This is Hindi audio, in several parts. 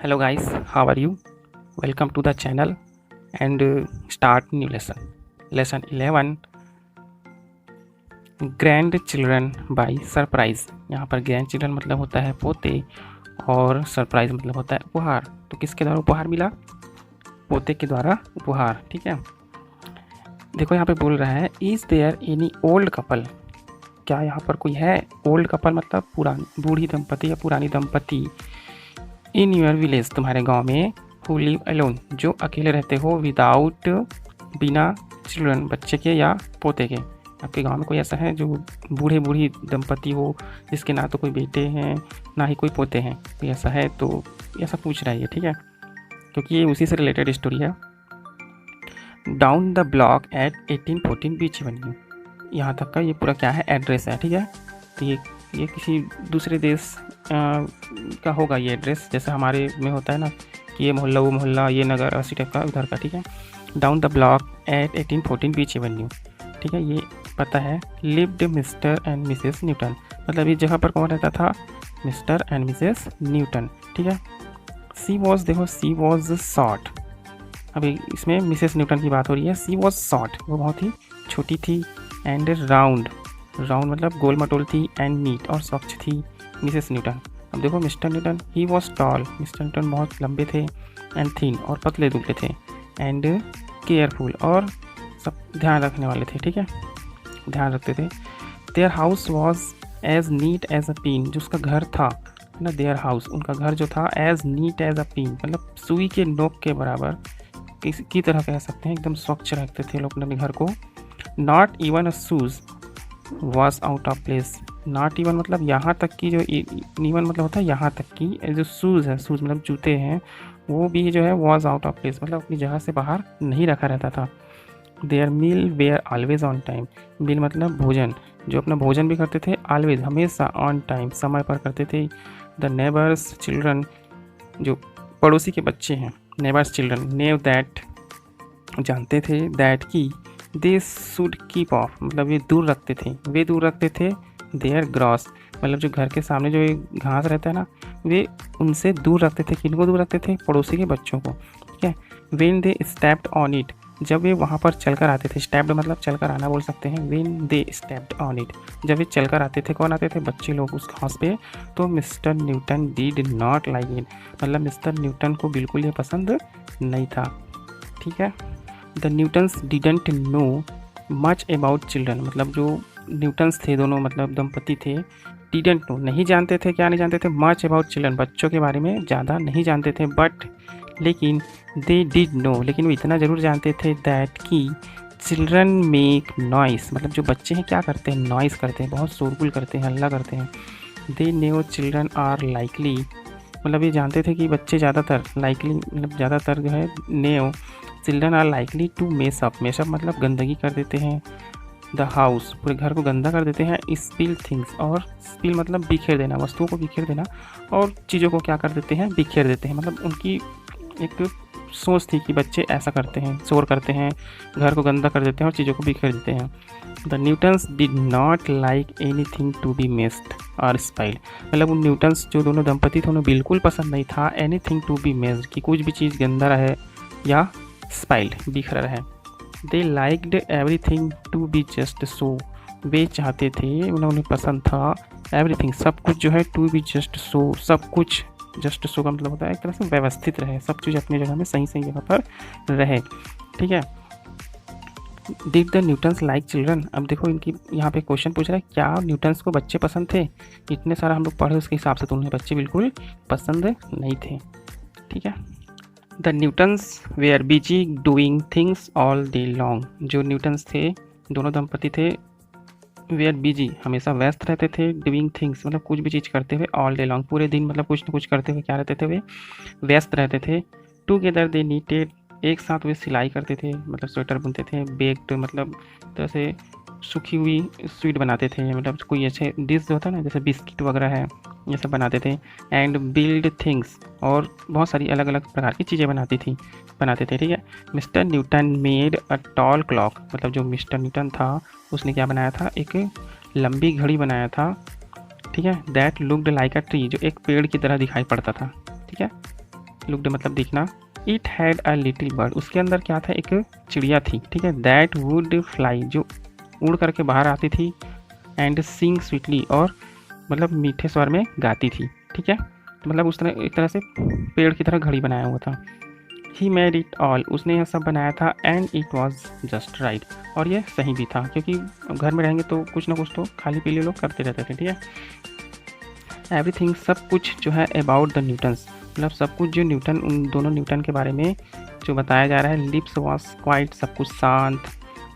Hello guys, how are you? Welcome to the channel and start new lesson. Lesson 11 Grandchildren by surprise. यहाँ पर grandchildren मतलब होता है पोते और सरप्राइज मतलब होता है उपहार। तो किसके द्वारा उपहार मिला? पोते के द्वारा उपहार। ठीक है, देखो यहाँ पे बोल रहा है is there any old couple. क्या यहाँ पर कोई है? ओल्ड कपल मतलब पुरानी बूढ़ी दंपति या पुरानी दंपति इन योर विलेज, तुम्हारे गांव में, हु लिव अलोन, जो अकेले रहते हो, विदाउट, बिना, चिल्ड्रन, बच्चे के या पोते के। आपके गांव में कोई ऐसा है जो बूढ़े बूढ़ी दंपति हो जिसके ना तो कोई बेटे हैं ना ही कोई पोते हैं? कोई ऐसा है तो ऐसा पूछ रहा है ये। ठीक है, क्योंकि ये उसी से रिलेटेड स्टोरी है। Down the block at 1814 beach Avenue, यहाँ तक का ये पूरा क्या है, एड्रेस है। ठीक है, तो ये किसी दूसरे देश का होगा ये एड्रेस, जैसे हमारे में होता है ना कि ये मोहल्ला वो मोहल्ला, ये नगर, ऐसी टाइप का उधर का। ठीक है, down the block at 1814 beach avenue. ठीक है, ये पता है। Lived Mr and Mrs Newton, मतलब इस जगह पर कौन रहता था? Mr and Mrs Newton. ठीक है, सी वॉज, देखो सी वॉज शॉर्ट, अभी इसमें मिसेस न्यूटन की बात हो रही है। सी वॉज शॉर्ट, वो बहुत ही छोटी थी। एंड राउंड, राउंड मतलब गोल मटोल थी। एंड नीट, और स्वच्छ थी मिसेस न्यूटन। अब देखो mister Newton, he was tall, mister Newton बहुत लंबे थे। एंड थीन, और पतले दुबले थे। एंड केयरफुल, और सब ध्यान रखने वाले थे। ठीक है, ध्यान रखते थे। Their house was as neat as a pin, जो उसका घर था ना, देयर हाउस, उनका घर जो था, as neat as a pin मतलब सुई के नोक के बराबर की तरह कह सकते हैं, एकदम स्वच्छ रखते थे लोग अपने घर को। Not even a shoes was out of place, not even मतलब यहाँ तक की, जो इवन मतलब होता है यहाँ तक की, जो शूज़ है, शूज़ मतलब जूते हैं, वो भी जो है वॉज आउट ऑफ प्लेस मतलब अपनी जगह से बाहर नहीं रखा रहता था। Their meal were always on time, meal मतलब भोजन, जो अपना भोजन भी करते थे ऑलवेज हमेशा ऑन टाइम समय पर करते थे। द नेबर्स चिल्ड्रन, जो पड़ोसी के बच्चे हैं, नेबर्स चिल्ड्रन, नेव दैट जानते थे, दैट की, दे शुड कीप ऑफ मतलब ये दूर रखते थे, वे दूर रखते थे। देयर ग्रॉस मतलब जो घर के सामने जो घास रहता है ना, वे उनसे दूर रखते थे। किनको दूर रखते थे? पड़ोसी के बच्चों को। ठीक है, when they stepped on it, जब वे वहाँ पर चलकर आते थे, स्टेप्ड मतलब चलकर आना बोल सकते हैं। When they stepped on it, जब वे चलकर आते थे, कौन आते थे? बच्चे लोग उस घास पे। तो mister Newton did not like it, मतलब मिस्टर न्यूटन को बिल्कुल ये पसंद नहीं था। ठीक है, the Newton's didn't know much about children, मतलब जो न्यूटन्स थे दोनों, मतलब दंपति थे, डिडंट नो नहीं जानते थे। क्या नहीं जानते थे? मच अबाउट चिल्ड्रन, बच्चों के बारे में ज़्यादा नहीं जानते थे। बट लेकिन दे डिड नो, लेकिन वो इतना ज़रूर जानते थे, दैट की चिल्ड्रन मेक नॉइस, मतलब जो बच्चे हैं क्या करते हैं? नॉइस करते हैं, बहुत शोरगुल करते हैं, हल्ला करते हैं। They know children are likely, मतलब ये जानते थे कि बच्चे ज़्यादातर, लाइकली मतलब ज़्यादातर जो है, नेव children are likely to mess up, mess up मतलब गंदगी कर देते हैं। द हाउस, पूरे घर को गंदा कर देते हैं। स्पिल थिंग्स, और स्पिल मतलब बिखेर देना, वस्तुओं को बिखेर देना, और चीज़ों को क्या कर देते हैं? बिखेर देते हैं। मतलब उनकी एक सोच थी कि बच्चे ऐसा करते हैं, शोर करते हैं, घर को गंदा कर देते हैं और चीज़ों को बिखेर देते हैं। The Newtons did not like anything to be messed और स्पाइल्ड, मतलब उन न्यूटन्स जो दोनों दंपति थे उन्हें बिल्कुल पसंद नहीं था एनीथिंग टू बी मेस्ड, कि कुछ भी चीज़ गंदा रहे या स्पाइल्ड बिखरा रहे। They liked everything to be just so, वे चाहते थे, उन्हें पसंद था एवरीथिंग सब कुछ जो है, टू बी जस्ट सो सब कुछ, जस्ट सो का मतलब होता है एक तरह से व्यवस्थित रहे, सब चीज़ अपनी जगह में सही सही जगह पर रहे। ठीक है, did the Newton's like children, अब देखो इनकी यहाँ पे क्वेश्चन पूछ रहा है क्या न्यूटन्स को बच्चे पसंद थे? इतने सारा हम लोग पढ़े उसके हिसाब से तो उन्हें बच्चे बिल्कुल पसंद नहीं थे। ठीक है, the Newtons were busy doing things all day long, जो न्यूटन्स थे, दोनों दंपति थे, वेयर बिजी हमेशा व्यस्त रहते थे, डूइंग थिंग्स मतलब कुछ भी चीज़ करते हुए, ऑल डे लॉन्ग पूरे दिन मतलब कुछ न कुछ करते हुए क्या रहते थे? वे व्यस्त रहते थे। टुगेदर दे नीटेड, एक साथ वे सिलाई करते थे, मतलब स्वेटर बुनते थे। बेक्ड मतलब तरह से सूखी हुई स्वीट बनाते थे, मतलब कोई अच्छे डिश जो होता है ना, जैसे बिस्किट वगैरह है, ये सब बनाते थे। एंड बिल्ड थिंग्स, और बहुत सारी अलग अलग प्रकार की चीज़ें बनाते थे। ठीक है, mister Newton made a tall clock, मतलब जो मिस्टर न्यूटन था उसने क्या बनाया था? एक लंबी घड़ी बनाया था। ठीक है, that looked like a tree, जो एक पेड़ की तरह दिखाई पड़ता था। ठीक है, लुक्ड मतलब दिखना। It had a little bird, उसके अंदर क्या था, एक चिड़िया थी, ठीक है। दैट वुड फ्लाई, जो उड़ करके बाहर आती थी। एंड सिंग स्वीटली, और मतलब मीठे स्वर में गाती थी, ठीक है। तो मतलब उस तरह एक तरह से पेड़ की तरह घड़ी बनाया हुआ था। ही मेड इट ऑल, उसने यह सब बनाया था। And it was just right, और ये सही भी था, क्योंकि घर में रहेंगे तो कुछ ना कुछ तो खाली पीली लोग करते रहते थे, ठीक है। एवरीथिंग, सब कुछ जो है अबाउट द न्यूटन्स, मतलब सब कुछ जो न्यूटन, उन दोनों न्यूटन के बारे में जो बताया जा रहा है। लिप्स वॉज क्वाइट, सब कुछ शांत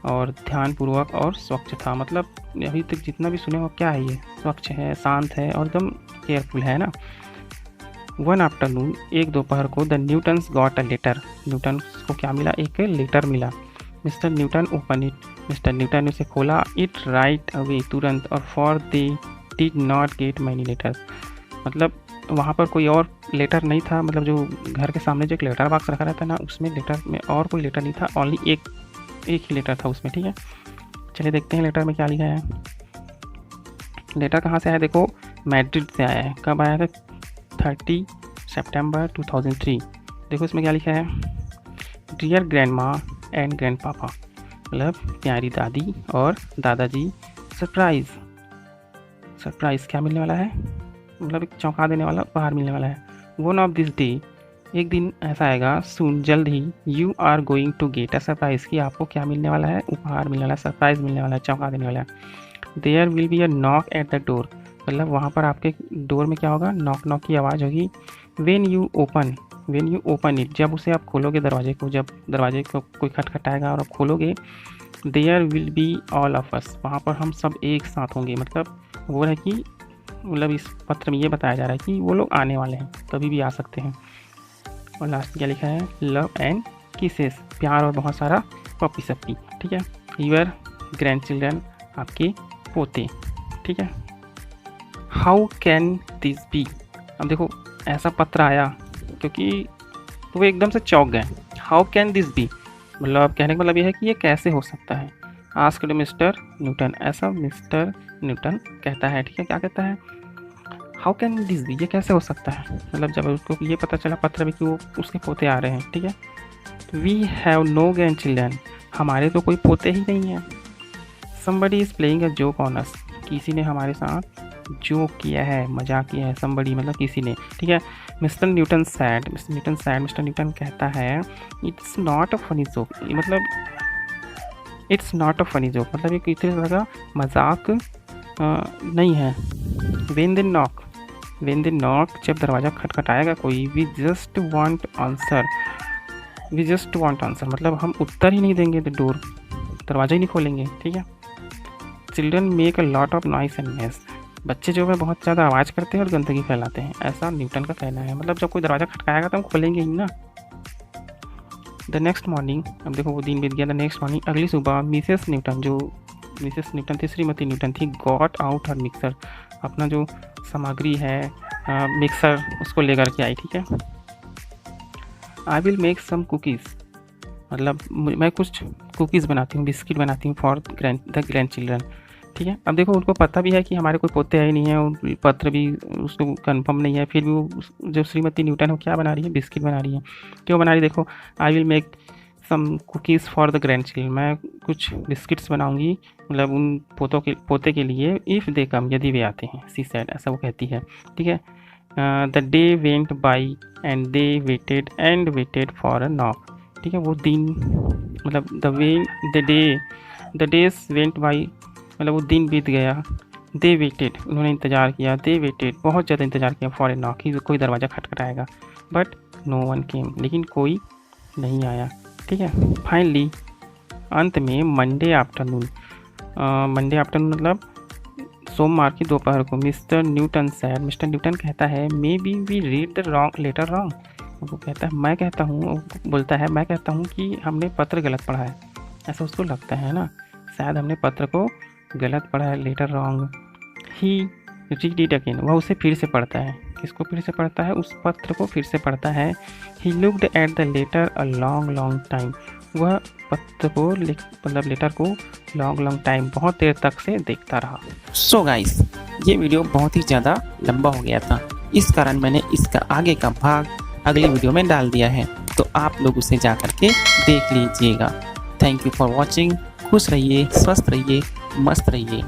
और ध्यानपूर्वक और स्वच्छ था। मतलब अभी तक जितना भी सुने हो क्या है, ये स्वच्छ है, शांत है और एकदम केयरफुल है ना। वन आफ्टरनून, एक दोपहर को, the Newtons got a letter, Newtons को क्या मिला, एक लेटर मिला। Mr Newton open it, Mr Newton ने उसे खोला। इट राइट अवे, तुरंत, और for they did not get many letters, मतलब वहाँ पर कोई और लेटर नहीं था। मतलब जो घर के सामने जो एक लेटर बॉक्स रखा रहता है ना, उसमें लेटर में और कोई लेटर नहीं था, ओनली एक ही लेटर था उसमें, ठीक है। चलिए देखते हैं लेटर में क्या लिखा है। लेटर कहाँ से आया, देखो मैड्रिड से आया है। कब आया था, 30 सितंबर 2003। देखो इसमें क्या लिखा है, डियर ग्रैंड माँ एंड ग्रैंड पापा, मतलब प्यारी दादी और दादाजी। सरप्राइज़, सरप्राइज़ क्या मिलने वाला है, मतलब एक चौंका देने वाला उपहार मिलने वाला है। वन ऑफ दिस डे, एक दिन ऐसा आएगा, सून, जल्द ही, you are going to get a surprise, कि आपको क्या मिलने वाला है, उपहार मिलने वाला है, सरप्राइज़ मिलने वाला है, चौंका देने वाला है। There will be a knock at the door, मतलब वहाँ पर आपके डोर में क्या होगा, नॉक नॉक की आवाज़ होगी। व्हेन यू ओपन इट, जब उसे आप खोलोगे दरवाजे को, जब दरवाजे को कोई खटखटाएगा और आप खोलोगे, there will be all of us, वहाँ पर हम सब एक साथ होंगे। मतलब वो है कि, मतलब इस पत्र में ये बताया जा रहा है कि वो लोग आने वाले हैं, कभी भी आ सकते हैं। और लास्ट क्या लिखा है, लव एंड किसेस, प्यार और बहुत सारा पप्पी सप्पी, ठीक है। यूर ग्रैंड चिल्ड्रन, आपके पोते, ठीक है। हाउ कैन दिस बी, अब देखो ऐसा पत्र आया क्योंकि वो एकदम से चौंक गए। हाउ कैन दिस बी, मतलब कहने का मतलब ये है कि ये कैसे हो सकता है। आस्क्ड मिस्टर न्यूटन, ऐसा मिस्टर न्यूटन कहता है, ठीक है। क्या कहता है, हाउ कैन दिस बी, ये कैसे हो सकता है, मतलब जब उसको ये पता चला पत्र में कि वो उसके पोते आ रहे हैं, ठीक है। We have no grandchildren, हमारे तो कोई पोते ही नहीं हैं। Somebody is playing a joke on us, किसी ने हमारे साथ जोक किया है, मजाक किया है। समबडी मतलब किसी ने, ठीक है। Mister Newton said, mister Newton कहता है, it's not a funny joke, मतलब it's not a funny joke, मतलब ये किसी तरह का मजाक नहीं है। वेन दे नॉक, जब दरवाज़ा खटखटाएगा कोई, वी जस्ट वांट आंसर, मतलब हम उत्तर ही नहीं देंगे, द डोर, दरवाज़ा ही नहीं खोलेंगे, ठीक है। Children make a lot of noise and mess, बच्चे जो है बहुत ज़्यादा आवाज़ करते हैं और गंदगी फैलाते हैं, ऐसा न्यूटन का कहना है। मतलब जब कोई दरवाज़ा खटकाएगा तो हम खोलेंगे ही ना। द नेक्स्ट मॉर्निंग, अब देखो वो दिन बीत गया। द नेक्स्ट मॉर्निंग, अगली सुबह, मिसेस न्यूटन थी, श्रीमती न्यूटन थी, गॉट आउट हर मिक्सर, अपना जो सामग्री है मिक्सर, उसको लेकर के आई, ठीक है। I will make some cookies, मतलब मैं कुछ कुकीज़ बनाती हूँ, बिस्किट बनाती हूँ फॉर द ग्रैंड चिल्ड्रन, ठीक है। अब देखो उनको पता भी है कि हमारे कोई पोते है ही नहीं है, और पत्र भी उसको कंफर्म नहीं है, फिर भी वो जो श्रीमती न्यूटन है क्या बना रही है, बिस्किट बना रही है। क्यों बना रही है, देखो, I will make some cookies for the grandchildren, मैं कुछ बिस्किट्स बनाऊंगी, मतलब उन पोते के लिए। इफ़ दे कम, यदि वे आते हैं, सी सेड, ऐसा वो कहती है, ठीक है। The day went by and they waited for a knock, ठीक है। वो दिन, मतलब द डेज वेंट बाई, मतलब वो दिन बीत गया। दे वेटेड, उन्होंने इंतज़ार किया, दे वेटेड, बहुत ज़्यादा इंतज़ार किया, फॉर ए नॉक, कि कोई दरवाज़ा खटखटाएगा। बट नो वन केम, लेकिन कोई नहीं आया, ठीक है। फाइनली, अंत में, मंडे आफ्टरनून मतलब सोमवार की दोपहर को, मिस्टर न्यूटन कहता है, maybe we read the letter wrong, वो कहता है, मैं कहता हूँ कि हमने पत्र गलत पढ़ा है, ऐसा उसको लगता है ना, शायद हमने पत्र को गलत पढ़ा है, letter wrong. He read it again, वह उसे फिर से पढ़ता है। किसको फिर से पढ़ता है, उस पत्र को फिर से पढ़ता है। He looked at the letter a long time, वह पत्र को, मतलब लेटर को लॉन्ग टाइम, बहुत देर तक से देखता रहा। सो गाइस, ये वीडियो बहुत ही ज़्यादा लंबा हो गया था, इस कारण मैंने इसका आगे का भाग अगली वीडियो में डाल दिया है, तो आप लोग उसे जा कर के देख लीजिएगा। Thank you for watching. खुश रहिए, स्वस्थ रहिए, मस्त रहिए।